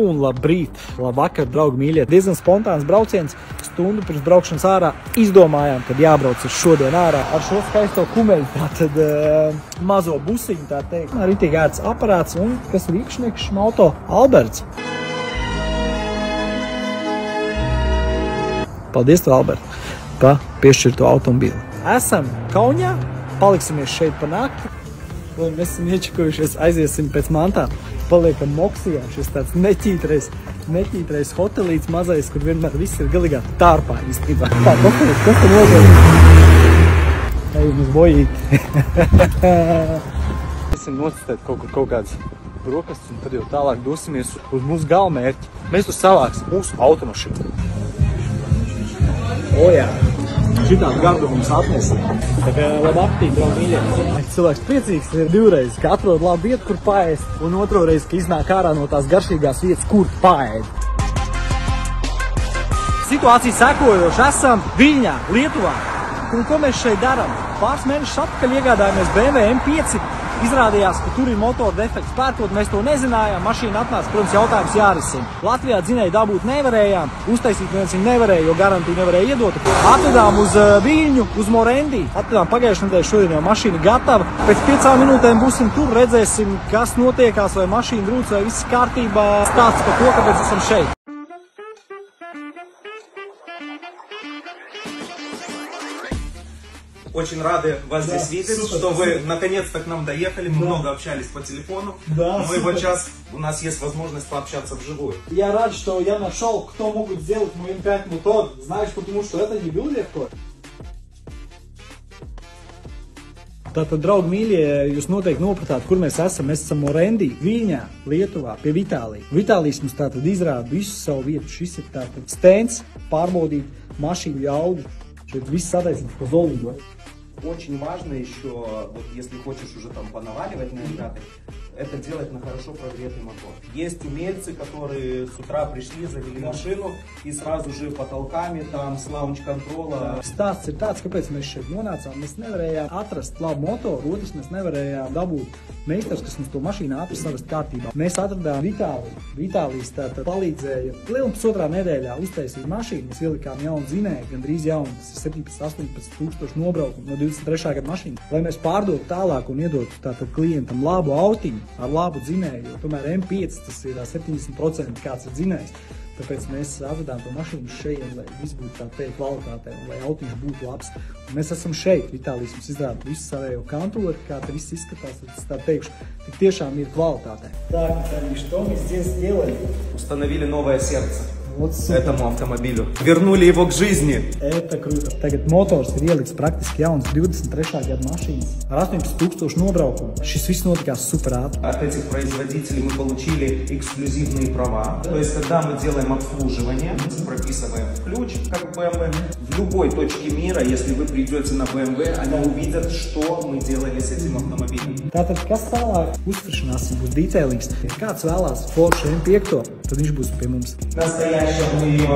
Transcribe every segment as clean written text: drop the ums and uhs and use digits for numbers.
Un labrīt, labvakar, draugi mīļie. Diezgan spontāns brauciens. Stundu pirms braukšanas ārā izdomājām, kad jābrauc šodien ārā ar šo skaisto kumeļu. Tātad mazo busiņu, tā teikt. Ritīgi ērts aparāts un kas ir īpašnieks šim auto? Alberts. Paldies tev, Albert, pa piešķirto automobīli. Esam Kaunijā, paliksimies šeit pa nakti. Lai mēs esam iečakojušies, aiziesim pēc mantām. Paliekam Moksijā, šis tāds neķītrais hotelīts mazais, kur vienmēr viss ir galīgā tārpā īstenībā. Tā, kas te nozīmē? Ejam uz bojīti. Esam nocistēt kaut kāds brokastis un tad jau tālāk dosimies uz mūsu galvmērķi. Mēs tu savāksim mūsu automašīnu. O jā, šitādu gardu mums atnesa. Tā kā labi aptīt, draugi mīļie. Cilvēks priecīgs ir divreiz, ka atrod labu vietu, kur paēst, un otro reizi, ka iznāk ārā no tās garšīgās vietas, kur paēd. Situācija sekojoša. Esam Viļņā, Lietuvā. Un ko mēs šeit darām? Pāris mēnešus atpakaļ iegādājāmies BMW M5. Izrādījās, ka tur ir motora defekts. Pērkot, mēs to nezinājām. Mašīna atnāca, protams, jautājums jārisina. Latvijā dzinēju dabūt nevarējām. Uztaisīt neviens viņu nevarēja, jo garantiju nevarēja iedot. Atvedām uz Viļņu, uz Morendi. Atvedām pagājušajā nedēļā, šodien jau mašīna gatava. Pēc 5 minūtēm būsim tur, redzēsim, kas notiekās, vai mašīna brūc, vai viss kārtībā. Stāsts par to, kāpēc esam šeit. Очень рады вас здесь видеть, супер, что вы наконец-то к нам доехали. Мы много общались по телефону. Но вот сейчас у нас есть возможность пообщаться вживую. Я рад, что я нашел, кто могут сделать мой M5 мотор. Знаешь, потому что это не было легко. Tātad, draugi mīļie, jūs noteikti nopratāt, kur mēs esam. Mēs esam Morendi, Viļņā, Lietuvā, pie Vitālija. Vitālijs mums tātad izrāda visu savu vietu. Šis ir tātad stends, pārbaudīt mašīnu jaudu. Šeit viss sataisīts по золоту. Очень важно еще, вот если хочешь уже там понаваливать на M5, это делать на хорошо прогретый мотор. Есть умельцы, которые с утра пришли, завели машину и сразу же потолками там с launch-контрола. Stāsts ir tāds, kāpēc mēs šeit nonācām. Mēs nevarējām atrast labu motoru, otrs mēs nevarējām dabūt meistars, kas mums to mašīnu ātri savest kārtībā. Mēs atradām Vitāliju. Vitālijs tātad palīdzēja pusotrā nedēļā uztaisīt mašīnu. Mēs ielikām jaunu dzinēju, gandrīz jaunu, tas ir 17–18 tūkstoši nobraukumu no 23. gada mašīnu. Lai mēs pārdotu tālāk un iedotu tātad klientam labu autiņu ar labu dzinēju, jo tomēr M5 tas ir 70% kāds ir dzinējs. Tāpēc mēs atvedām to mašīnu šeit, lai viss būtu tā teikt kvalitātē un lai autiņš būtu labs. Un mēs esam šeit, Vitālijs mums izrāda visu savējo kantori, kā te viss izskatās, tad es tā teikšu, tik tiešām ir kvalitātē. Tā, что мы здесь сделали? Установили новое сердце. Вот этому автомобилю. Вернули его к жизни. Это круто. Tagad motors ir ielikts praktiski jauns 23. gada mašīnas ar 18 000 nobraukumu. Šis viss notikās super ātri. От этих производителей мы получили эксклюзивные права. То есть, когда мы делаем обслуживание, прописываем ключ, как BMW, в любой точке мира, если вы придете на BMW, они увидят, что мы делали с этим автомобилем. Tātad, kas tālāk uztveršanās būs detailings. Ja kāds vēlās Porsche M5, tad viņš būs pie mums. Мы ее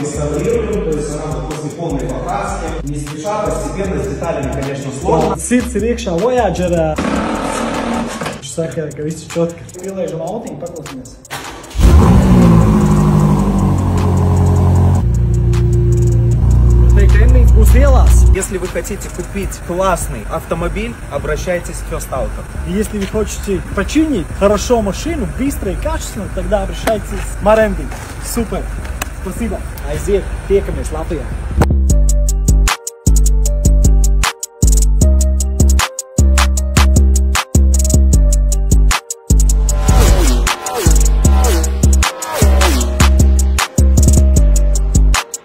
реставрируем, то есть сразу после полной покраски. Не спеша, постепенно, с деталями, конечно, сложно. Sirds ir iekšā Voyagerā. Viņš saka, ka viss ir čotka. Pielēžam autiņu, paklausimies. Трендинг būs ielās. Если вы хотите купить классный автомобиль, обращайтесь к First Auto. Если вы хотите починить хорошо машину, быстро и качественно, тогда обращайтесь к Morendi. Супер. Спасибо. Aiziet, tiekamies Latvijā.